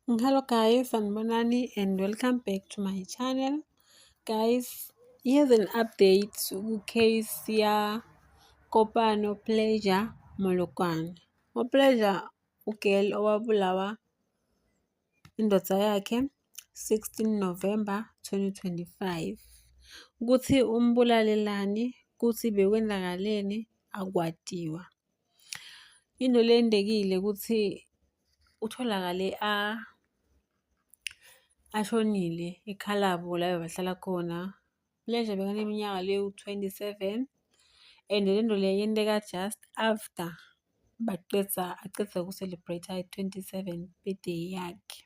Hello guys, sanibonani and welcome back to my channel. Guys, here's an update case ya Kopano Pleasure Molokwane. Pleasure ugirl owabulawa indoda yakhe 16 November 2025. Ukuthi umbulalelani, kuthi bekwenzakaleni akwatiwa. Into lendekile ukuthi utholakale ashonile eKhalabo la bahlala khona. Pleasure bekaneminyaka leyo-27 and lento le yenteka just after aceda uku-celebrate i-27 birthday yakhe.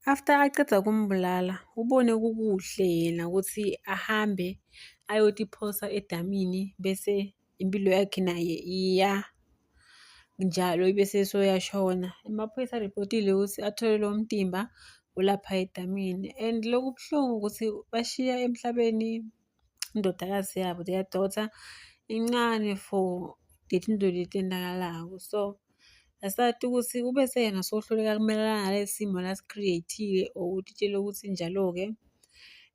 After aceda kumbulala ubone kukuhle yena ukuthi ahambe ayotiphosa edamini bese impilo yakhe naye iya njalo bese soyashona. Amaphoyisa aripotile ukuthi athole lo mtimba ulapha edamini and lokubuhlungu ukuthi bashiya emhlabeni indodakazi yabo, their daughter incane for lezinto letendakalako. So asathi ukuthi ube seyena sohluleka kumelana nalesi simo lasi-create-ile or utitshele ukuthi njalo-ke.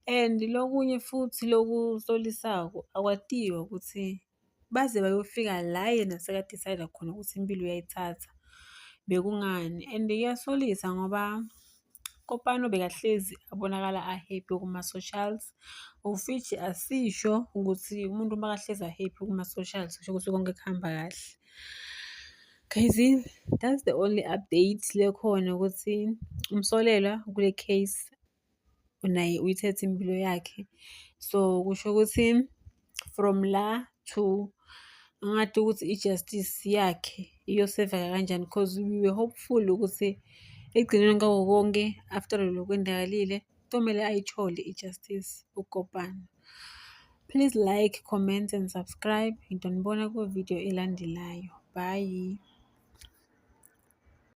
And lokunye futhi lokusolisako akwatiwa ukuthi baze bayofika la yena seka-decide khona ukuthi impilo uyayithatha bekungani. And iyasolisa ngoba Kopano bekahlezi abonakala a-happy kuma-socials, of which asisho ukuthi umuntu makahlezi a-happy kuma-socials kusho ukuthi konke kuhamba kahle. Guys, that's the only update lekhona ukuthi umsolelwa kule case naye uyithethe impilo yakhe. So kusho ukuthi from la to ngathi ukuthi i-justice yakhe iyoseveka kanjani, because we were hopeful ukuthi ekugcineni kwako konke after lokho kwendakalile kumele ayithole i-justice uKopano. Please like, comment and subscribe. Ngidonibona ku video elandelayo. Bye.